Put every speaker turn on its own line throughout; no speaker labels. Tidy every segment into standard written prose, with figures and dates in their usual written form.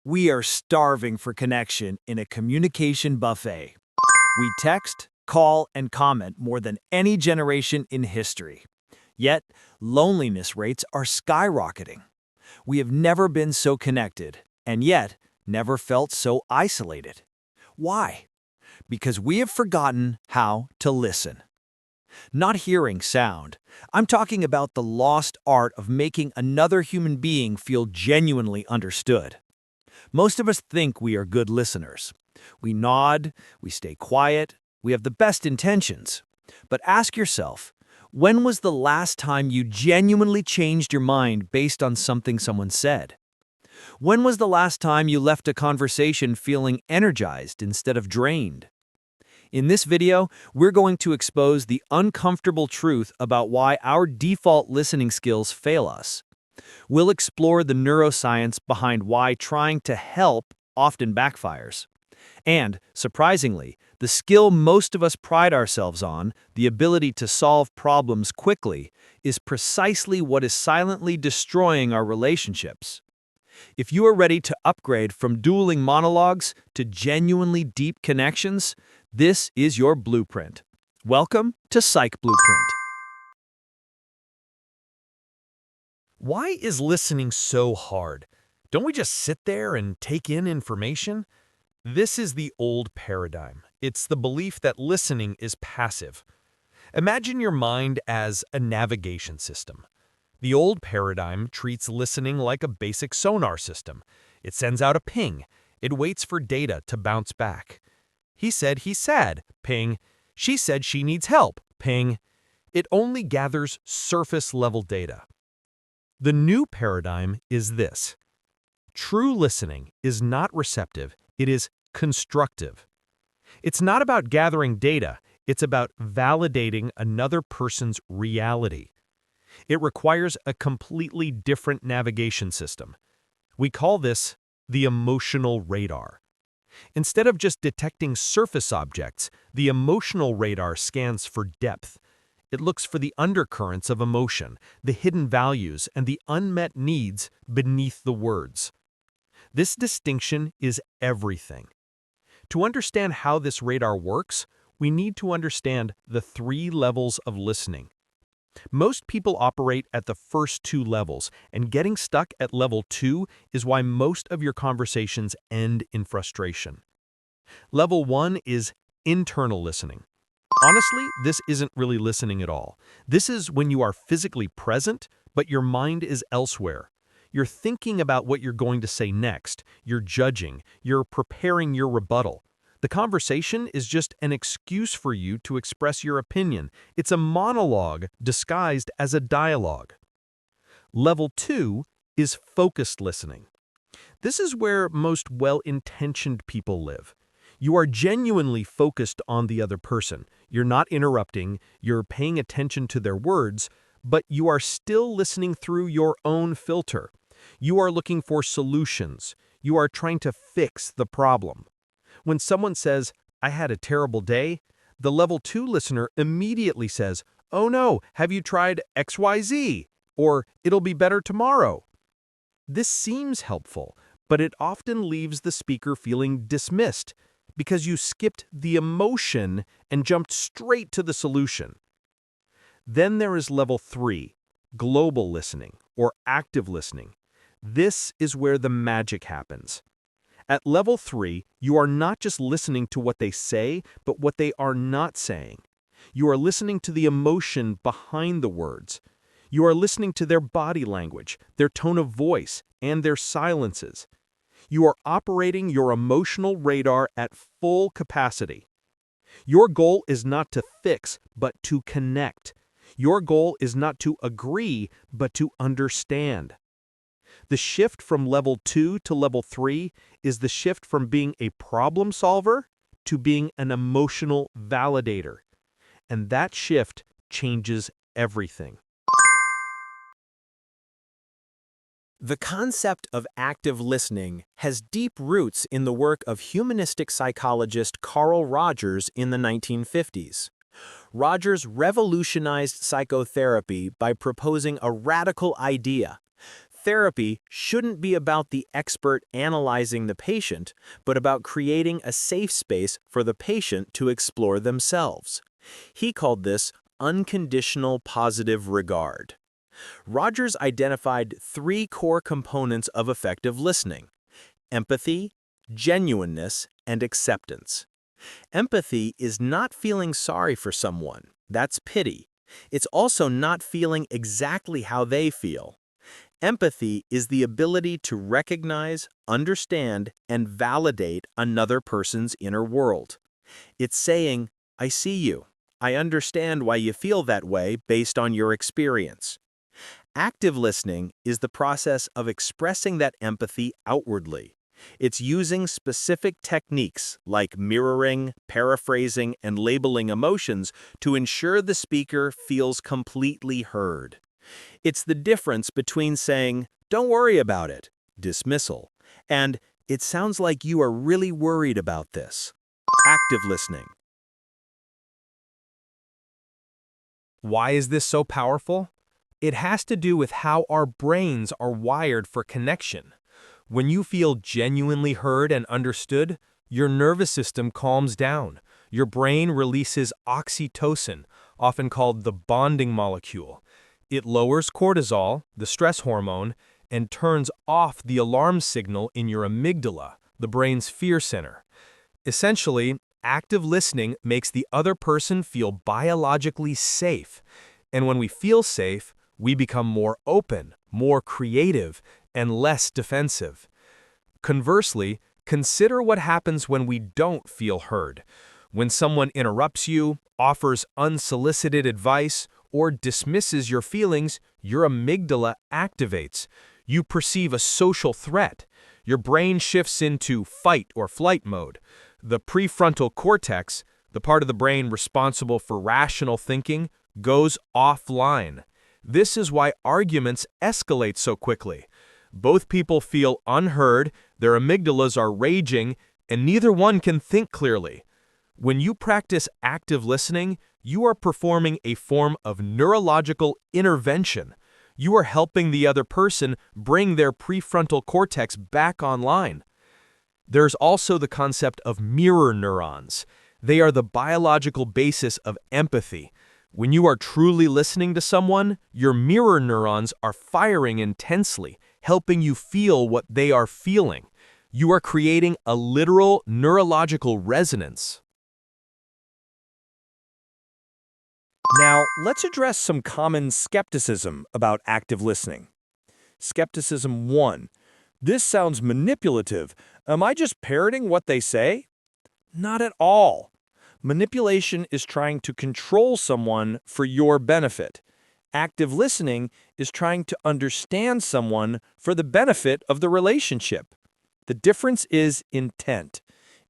We are starving for connection in a communication buffet. We text, call, and comment more than any generation in history. Yet, loneliness rates are skyrocketing. We have never been so connected, and yet never felt so isolated. Why? Because we have forgotten how to listen. Not hearing sound. I'm talking about the lost art of making another human being feel genuinely understood. Most of us think we are good listeners. We nod, we stay quiet, we have the best intentions. But ask yourself, when was the last time you genuinely changed your mind based on something someone said? When was the last time you left a conversation feeling energized instead of drained? In this video, we're going to expose the uncomfortable truth about why our default listening skills fail us. We'll explore the neuroscience behind why trying to help often backfires. And, surprisingly, the skill most of us pride ourselves on, the ability to solve problems quickly, is precisely what is silently destroying our relationships. If you are ready to upgrade from dueling monologues to genuinely deep connections, this is your blueprint. Welcome to Psych Blueprint.
Why is listening so hard? Don't we just sit there and take in information? This is the old paradigm. It's the belief that listening is passive. Imagine your mind as a navigation system. The old paradigm treats listening like a basic sonar system. It sends out a ping. It waits for data to bounce back. He said he's sad, ping. She said she needs help, ping. It only gathers surface-level data. The new paradigm is this. True listening is not receptive, it is constructive. It's not about gathering data, it's about validating another person's reality. It requires a completely different navigation system. We call this the emotional radar. Instead of just detecting surface objects, the emotional radar scans for depth. It looks for the undercurrents of emotion, the hidden values, and the unmet needs beneath the words. This distinction is everything. To understand how this radar works, we need to understand the 3 levels of listening. Most people operate at the first 2 levels, and getting stuck at level 2 is why most of your conversations end in frustration. Level 1 is internal listening. Honestly, this isn't really listening at all. This is when you are physically present, but your mind is elsewhere. You're thinking about what you're going to say next. You're judging. You're preparing your rebuttal. The conversation is just an excuse for you to express your opinion. It's a monologue disguised as a dialogue. Level 2 is focused listening. This is where most well-intentioned people live. You are genuinely focused on the other person. You're not interrupting, you're paying attention to their words, but you are still listening through your own filter. You are looking for solutions. You are trying to fix the problem. When someone says, "I had a terrible day," the level 2 listener immediately says, "Oh no, have you tried XYZ?" Or, "It'll be better tomorrow." This seems helpful, but it often leaves the speaker feeling dismissed because you skipped the emotion and jumped straight to the solution. Then there is level 3, global listening or active listening. This is where the magic happens. At level 3, you are not just listening to what they say, but what they are not saying. You are listening to the emotion behind the words. You are listening to their body language, their tone of voice, and their silences. You are operating your emotional radar at full capacity. Your goal is not to fix, but to connect. Your goal is not to agree, but to understand. The shift from level 2 to level 3 is the shift from being a problem solver to being an emotional validator. And that shift changes everything.
The concept of active listening has deep roots in the work of humanistic psychologist Carl Rogers in the 1950s. Rogers revolutionized psychotherapy by proposing a radical idea. therapy shouldn't be about the expert analyzing the patient, but about creating a safe space for the patient to explore themselves. He called this unconditional positive regard. Rogers identified 3 core components of effective listening: empathy, genuineness, and acceptance. Empathy is not feeling sorry for someone. That's pity. It's also not feeling exactly how they feel. Empathy is the ability to recognize, understand, and validate another person's inner world. It's saying, I see you. I understand why you feel that way based on your experience. Active listening is the process of expressing that empathy outwardly. It's using specific techniques like mirroring, paraphrasing, and labeling emotions to ensure the speaker feels completely heard. It's the difference between saying, "Don't worry about it," dismissal, and "It sounds like you are really worried about this," active listening.
Why is this so powerful? It has to do with how our brains are wired for connection. When you feel genuinely heard and understood, your nervous system calms down. Your brain releases oxytocin, often called the bonding molecule. It lowers cortisol, the stress hormone, and turns off the alarm signal in your amygdala, the brain's fear center. Essentially, active listening makes the other person feel biologically safe. And when we feel safe, we become more open, more creative, and less defensive. Conversely, consider what happens when we don't feel heard. When someone interrupts you, offers unsolicited advice, or dismisses your feelings, your amygdala activates. You perceive a social threat. Your brain shifts into fight or flight mode. The prefrontal cortex, the part of the brain responsible for rational thinking, goes offline. This is why arguments escalate so quickly. Both people feel unheard, their amygdalas are raging, and neither one can think clearly. When you practice active listening, you are performing a form of neurological intervention. You are helping the other person bring their prefrontal cortex back online. There's also the concept of mirror neurons. They are the biological basis of empathy. When you are truly listening to someone, your mirror neurons are firing intensely, helping you feel what they are feeling. You are creating a literal neurological resonance.
Now, let's address some common skepticism about active listening. Skepticism 1. This sounds manipulative. Am I just parroting what they say? Not at all. Manipulation is trying to control someone for your benefit. Active listening is trying to understand someone for the benefit of the relationship. The difference is intent.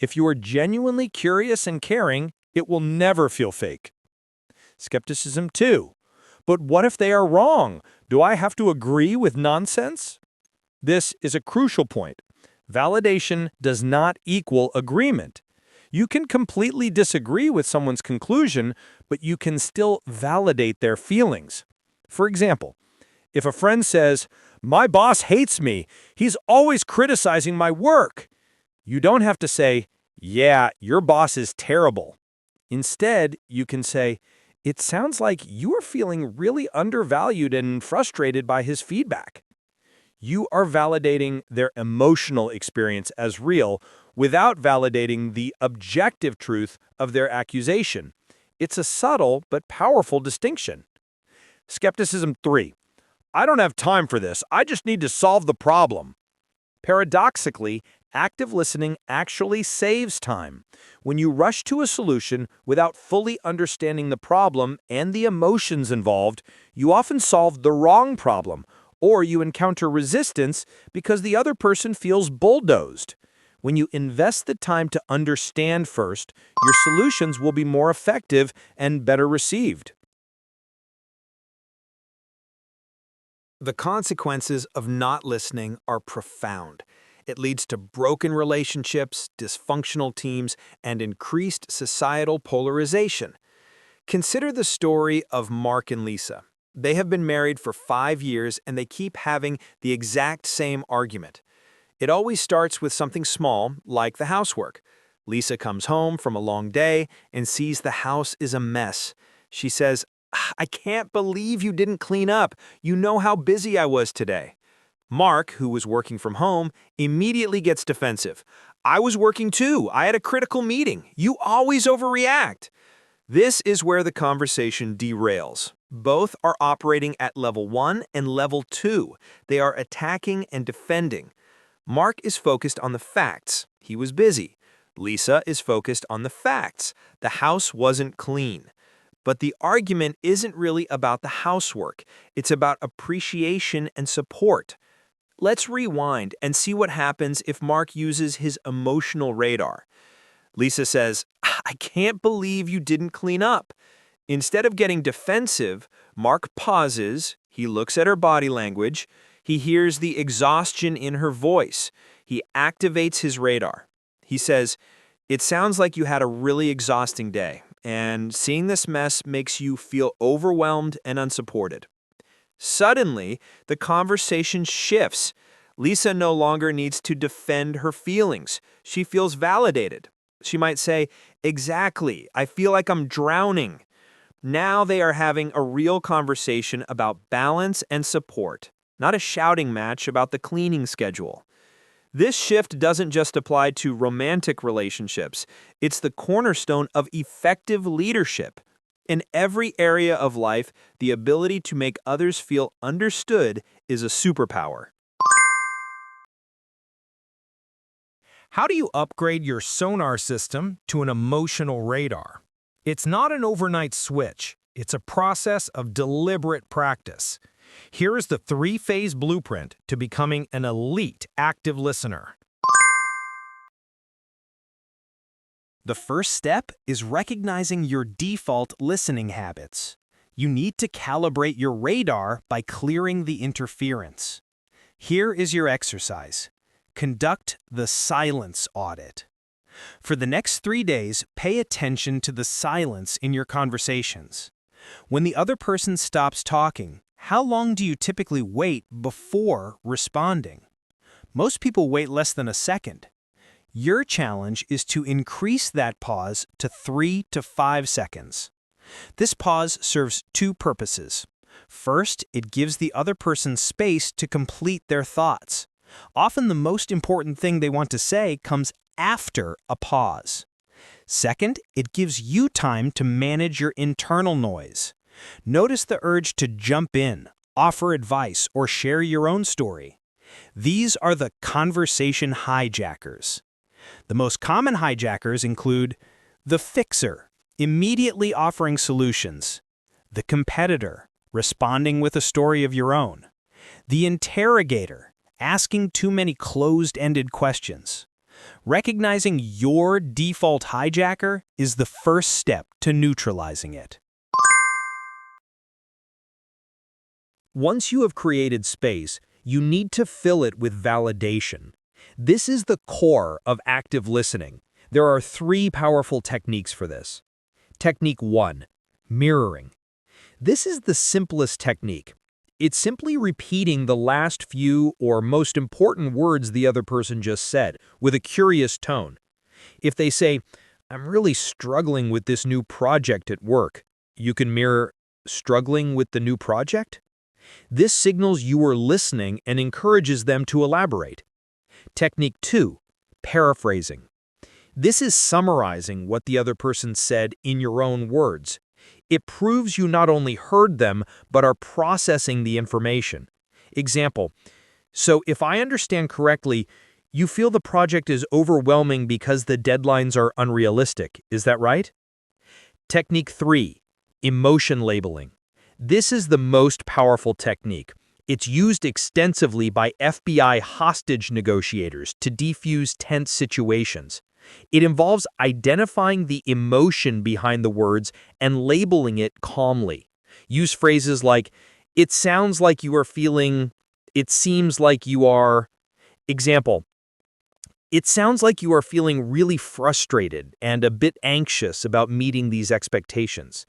If you are genuinely curious and caring, it will never feel fake. Skepticism 2. But what if they are wrong? Do I have to agree with nonsense? This is a crucial point. Validation does not equal agreement. You can completely disagree with someone's conclusion, but you can still validate their feelings. For example, if a friend says, "My boss hates me. He's always criticizing my work," you don't have to say, "Yeah, your boss is terrible." Instead, you can say, "It sounds like you are feeling really undervalued and frustrated by his feedback." You are validating their emotional experience as real without validating the objective truth of their accusation. It's a subtle but powerful distinction. Skepticism 3. I don't have time for this. I just need to solve the problem. Paradoxically, active listening actually saves time. When you rush to a solution without fully understanding the problem and the emotions involved, you often solve the wrong problem, or you encounter resistance because the other person feels bulldozed. When you invest the time to understand first, your solutions will be more effective and better received. The consequences of not listening are profound. It leads to broken relationships, dysfunctional teams, and increased societal polarization. Consider the story of Mark and Lisa.
They have been married for 5 years and they keep having the exact same argument. It always starts with something small, like the housework. Lisa comes home from a long day and sees the house is a mess. She says, "I can't believe you didn't clean up. You know how busy I was today." Mark, who was working from home, immediately gets defensive. "I was working too. I had a critical meeting. You always overreact." This is where the conversation derails. Both are operating at level 1 and level 2. They are attacking and defending. Mark is focused on the facts. He was busy. Lisa is focused on the facts. The house wasn't clean. But the argument isn't really about the housework. It's about appreciation and support. Let's rewind and see what happens if Mark uses his emotional radar. Lisa says, "I can't believe you didn't clean up." Instead of getting defensive, Mark pauses, he looks at her body language, he hears the exhaustion in her voice, he activates his radar. He says, "It sounds like you had a really exhausting day, and seeing this mess makes you feel overwhelmed and unsupported." Suddenly, the conversation shifts. Lisa no longer needs to defend her feelings. She feels validated. She might say, "Exactly, I feel like I'm drowning." Now they are having a real conversation about balance and support, not a shouting match about the cleaning schedule. This shift doesn't just apply to romantic relationships. It's the cornerstone of effective leadership. In every area of life, the ability to make others feel understood is a superpower.
How do you upgrade your sonar system to an emotional radar? It's not an overnight switch. It's a process of deliberate practice. Here is the 3-phase blueprint to becoming an elite active listener. The first step is recognizing your default listening habits. You need to calibrate your radar by clearing the interference. Here is your exercise. Conduct the silence audit. For the next 3 days, pay attention to the silence in your conversations. When the other person stops talking, how long do you typically wait before responding? Most people wait less than a second. Your challenge is to increase that pause to 3 to 5 seconds. This pause serves 2 purposes. First, it gives the other person space to complete their thoughts. Often the most important thing they want to say comes after a pause. Second, it gives you time to manage your internal noise. Notice the urge to jump in, offer advice, or share your own story. These are the conversation hijackers. The most common hijackers include the fixer, immediately offering solutions; the competitor, responding with a story of your own; the interrogator, asking too many closed-ended questions. Recognizing your default hijacker is the first step to neutralizing it. Once you have created space, you need to fill it with validation. This is the core of active listening. There are 3 powerful techniques for this. Technique 1, mirroring. This is the simplest technique. It's simply repeating the last few or most important words the other person just said with a curious tone. If they say, "I'm really struggling with this new project at work," you can mirror, "Struggling with the new project?" This signals you are listening and encourages them to elaborate. Technique 2, paraphrasing. This is summarizing what the other person said in your own words. It proves you not only heard them, but are processing the information. Example, "So if I understand correctly, you feel the project is overwhelming because the deadlines are unrealistic, is that right?" Technique 3, emotion labeling. This is the most powerful technique. It's used extensively by FBI hostage negotiators to defuse tense situations. It involves identifying the emotion behind the words and labeling it calmly. Use phrases like, "It sounds like you are feeling," "It seems like you are." Example, "It sounds like you are feeling really frustrated and a bit anxious about meeting these expectations."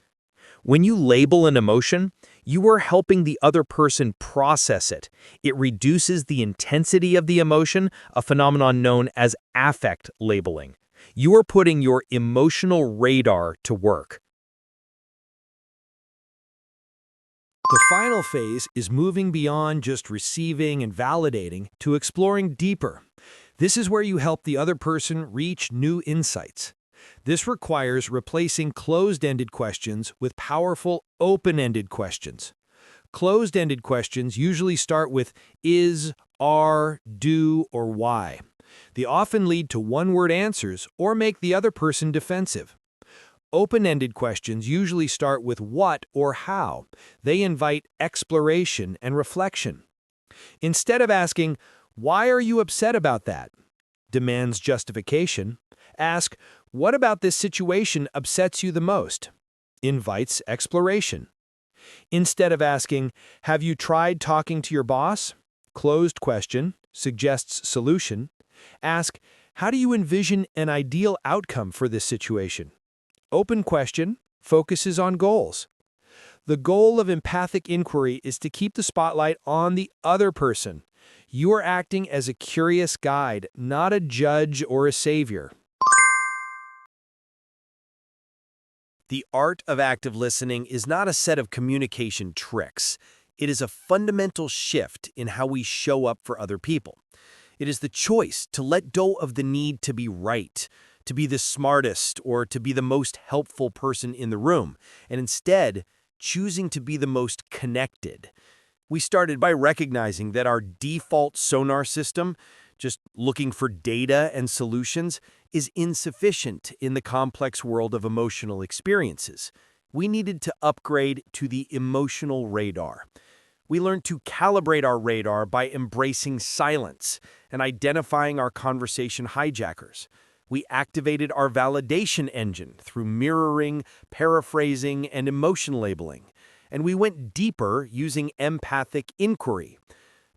When you label an emotion, you are helping the other person process it. It reduces the intensity of the emotion, a phenomenon known as affect labeling. You are putting your emotional radar to work.
The final phase is moving beyond just receiving and validating to exploring deeper. This is where you help the other person reach new insights. This requires replacing closed-ended questions with powerful, open-ended questions. Closed-ended questions usually start with is, are, do, or why. They often lead to one-word answers or make the other person defensive. Open-ended questions usually start with what or how. They invite exploration and reflection. Instead of asking, "Why are you upset about that?" demands justification. Ask, "What about this situation upsets you the most?" invites exploration. Instead of asking, "Have you tried talking to your boss?" closed question suggests solution. Ask, "How do you envision an ideal outcome for this situation?" Open question focuses on goals. The goal of empathic inquiry is to keep the spotlight on the other person. You are acting as a curious guide, not a judge or a savior.
The art of active listening is not a set of communication tricks. It is a fundamental shift in how we show up for other people. It is the choice to let go of the need to be right, to be the smartest, or to be the most helpful person in the room, and instead, choosing to be the most connected. We started by recognizing that our default sonar system, just looking for data and solutions, is insufficient in the complex world of emotional experiences. We needed to upgrade to the emotional radar. We learned to calibrate our radar by embracing silence and identifying our conversation hijackers. We activated our validation engine through mirroring, paraphrasing, and emotion labeling. And we went deeper using empathic inquiry.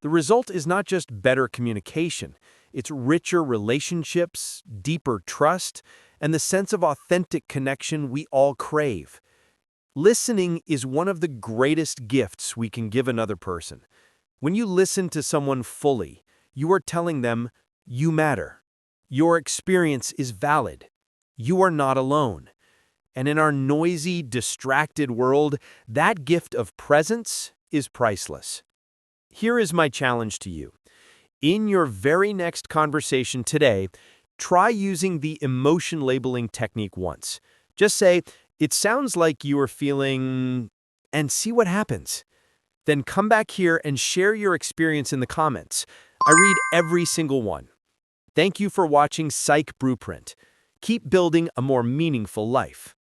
The result is not just better communication, it's richer relationships, deeper trust, and the sense of authentic connection we all crave. Listening is one of the greatest gifts we can give another person. When you listen to someone fully, you are telling them, "You matter. Your experience is valid. You are not alone." And in our noisy, distracted world, that gift of presence is priceless. Here is my challenge to you. In your very next conversation today, try using the emotion labeling technique once. Just say, "It sounds like you are feeling," and see what happens. Then come back here and share your experience in the comments. I read every single one. Thank you for watching Psych Blueprint. Keep building a more meaningful life.